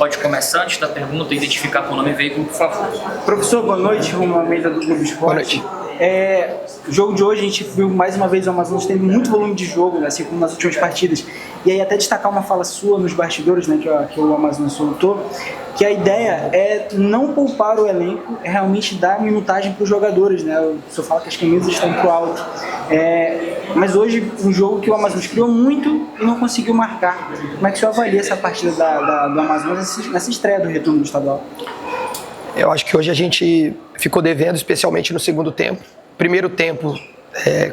pode começar antes da pergunta, identificar com o nome e veículo, por favor. Professor, boa noite, Romulo Almeida do Globo Esporte. O jogo de hoje a gente viu mais uma vez o Amazonas tendo muito volume de jogo, né, assim como nas últimas partidas. E aí até destacar uma fala sua nos bastidores, né, que o Amazonas soltou, que a ideia é não poupar o elenco, é realmente dar minutagem para os jogadores, né? O senhor fala que as camisas estão pro alto. Mas hoje um jogo que o Amazonas criou muito e não conseguiu marcar. Como é que o senhor avalia essa partida do Amazonas nessa estreia do retorno do estadual? Eu acho que hoje a gente ficou devendo, especialmente no segundo tempo. Primeiro tempo,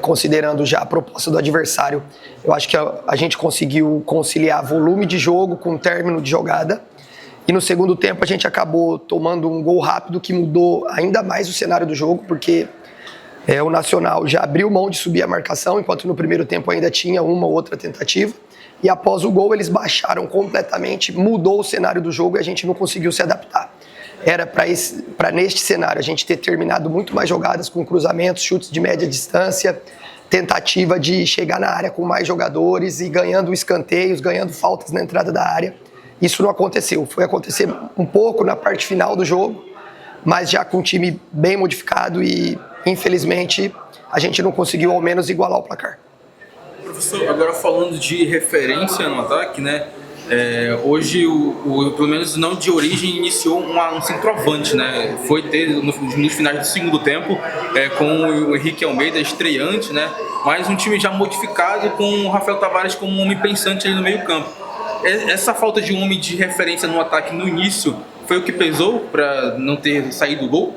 considerando já a proposta do adversário, eu acho que a gente conseguiu conciliar volume de jogo com término de jogada. E no segundo tempo a gente acabou tomando um gol rápido que mudou ainda mais o cenário do jogo, porque o Nacional já abriu mão de subir a marcação, enquanto no primeiro tempo ainda tinha uma ou outra tentativa. E após o gol eles baixaram completamente, mudou o cenário do jogo e a gente não conseguiu se adaptar. Era para neste cenário a gente ter terminado muito mais jogadas com cruzamentos, chutes de média distância, tentativa de chegar na área com mais jogadores e ganhando escanteios, ganhando faltas na entrada da área. Isso não aconteceu, foi acontecer um pouco na parte final do jogo, mas já com o time bem modificado e infelizmente a gente não conseguiu ao menos igualar o placar. Professor, agora falando de referência no ataque, né? Hoje, pelo menos não de origem, iniciou um centroavante, né? Foi ter nos finais do segundo tempo, com o Henrique Almeida estreante, né? Mas um time já modificado com o Rafael Tavares como um homem pensante ali no meio campo. Essa falta de um homem de referência no ataque no início foi o que pesou para não ter saído o gol?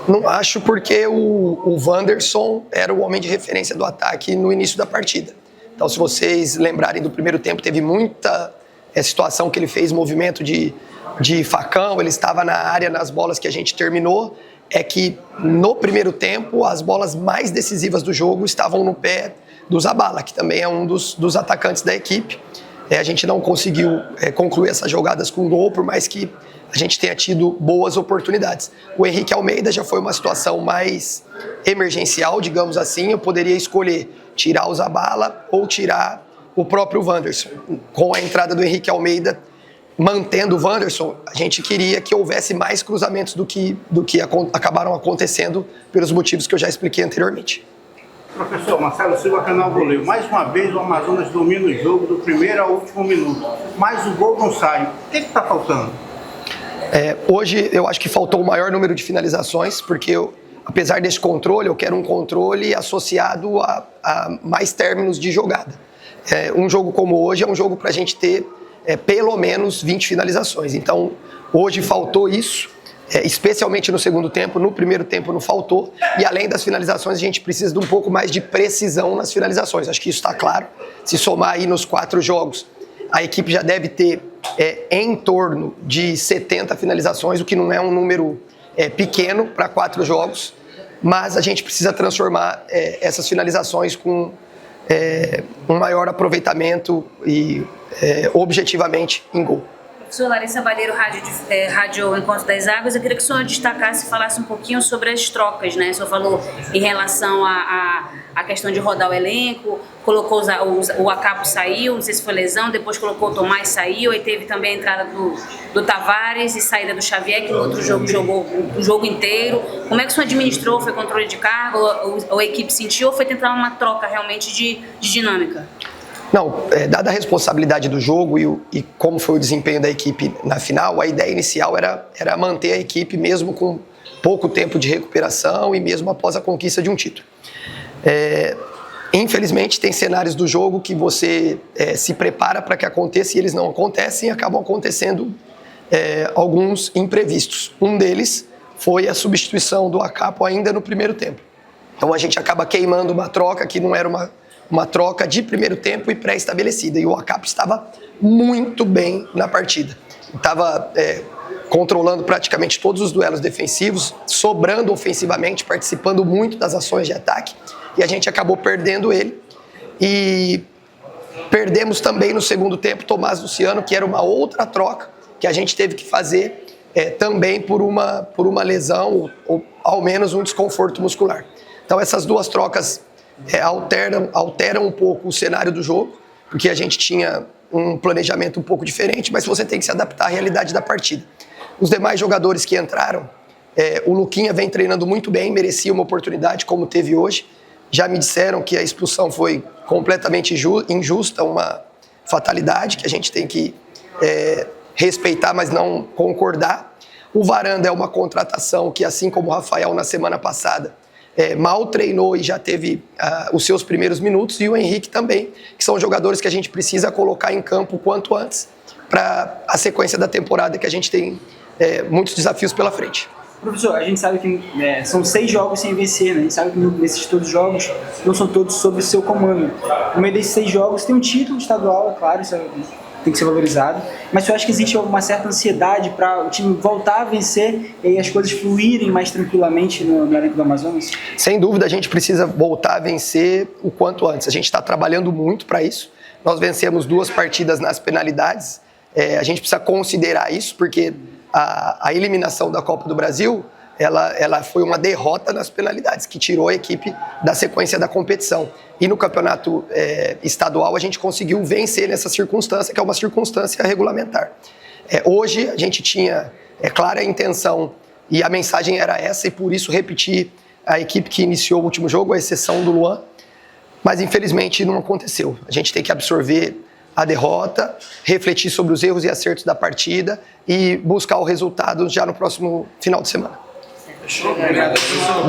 Não acho, porque o Wanderson era o homem de referência do ataque no início da partida. Então, se vocês lembrarem do primeiro tempo, teve muita situação que ele fez movimento de facão, ele estava na área nas bolas que a gente terminou. É que no primeiro tempo as bolas mais decisivas do jogo estavam no pé do Zabala, que também é um dos atacantes da equipe. A gente não conseguiu concluir essas jogadas com gol, por mais que a gente tenha tido boas oportunidades. O Henrique Almeida já foi uma situação mais emergencial, digamos assim. Eu poderia escolher tirar o Zabala ou tirar o próprio Wanderson. Com a entrada do Henrique Almeida, mantendo o Wanderson, a gente queria que houvesse mais cruzamentos do que acabaram acontecendo pelos motivos que eu já expliquei anteriormente. Professor Marcelo Silva, Canal Goleiro. Mais uma vez o Amazonas domina o jogo do primeiro ao último minuto, mas o gol não sai. O que está faltando? Hoje eu acho que faltou o maior número de finalizações, porque apesar desse controle, eu quero um controle associado a mais términos de jogada. Um jogo como hoje é um jogo para a gente ter pelo menos 20 finalizações. Então, hoje faltou isso, especialmente no segundo tempo. No primeiro tempo não faltou. E além das finalizações, a gente precisa de um pouco mais de precisão nas finalizações. Acho que isso está claro. Se somar aí nos 4 jogos, a equipe já deve ter em torno de 70 finalizações, o que não é um número pequeno para 4 jogos. Mas a gente precisa transformar essas finalizações com um maior aproveitamento e objetivamente em gol. Professor Larissa Valheiro, Rádio Encontro das Águas, eu queria que o senhor destacasse e falasse um pouquinho sobre as trocas, né? O senhor falou em relação à questão de rodar o elenco, colocou o Acapo saiu, não sei se foi lesão, depois colocou o Tomás saiu, aí teve também a entrada do Tavares e saída do Xavier, que no outro jogo jogou o jogo inteiro. Como é que o senhor administrou? Foi controle de carga? Ou a equipe sentiu ou foi tentar uma troca realmente de dinâmica? Não, dada a responsabilidade do jogo e como foi o desempenho da equipe na final, a ideia inicial era manter a equipe mesmo com pouco tempo de recuperação e mesmo após a conquista de um título. Infelizmente, tem cenários do jogo que você se prepara para que aconteça e eles não acontecem e acabam acontecendo alguns imprevistos. Um deles foi a substituição do Acapo ainda no primeiro tempo. Então a gente acaba queimando uma troca que não era uma troca de primeiro tempo e pré-estabelecida. E o Acapo estava muito bem na partida. Estava controlando praticamente todos os duelos defensivos, sobrando ofensivamente, participando muito das ações de ataque. E a gente acabou perdendo ele. E perdemos também no segundo tempo Tomás Luciano, que era uma outra troca que a gente teve que fazer também por uma lesão ou ao menos um desconforto muscular. Então essas duas trocas alteram um pouco o cenário do jogo, porque a gente tinha um planejamento um pouco diferente, mas você tem que se adaptar à realidade da partida. Os demais jogadores que entraram, o Luquinha vem treinando muito bem, merecia uma oportunidade como teve hoje. Já me disseram que a expulsão foi completamente injusta, uma fatalidade que a gente tem que respeitar, mas não concordar. O Varanda é uma contratação que, assim como o Rafael na semana passada, mal treinou e já teve os seus primeiros minutos, e o Henrique também, que são jogadores que a gente precisa colocar em campo o quanto antes para a sequência da temporada, que a gente tem muitos desafios pela frente. Professor, a gente sabe que são 6 jogos sem vencer, né? A gente sabe que nesses todos os jogos não são todos sob o seu comando. No meio desses 6 jogos tem um título estadual, é claro, isso tem que ser valorizado, mas eu acho que existe uma certa ansiedade para o time voltar a vencer e as coisas fluírem mais tranquilamente no elenco do Amazonas? Sem dúvida, a gente precisa voltar a vencer o quanto antes. A gente está trabalhando muito para isso. Nós vencemos 2 partidas nas penalidades. A gente precisa considerar isso, porque a eliminação da Copa do Brasil, ela foi uma derrota nas penalidades, que tirou a equipe da sequência da competição. E no campeonato estadual a gente conseguiu vencer nessa circunstância, que é uma circunstância regulamentar. Hoje a gente tinha clara a intenção, e a mensagem era essa, e por isso repetir a equipe que iniciou o último jogo, à exceção do Luan, mas infelizmente não aconteceu. A gente tem que absorver a derrota, refletir sobre os erros e acertos da partida e buscar o resultado já no próximo final de semana. Obrigado. Obrigado.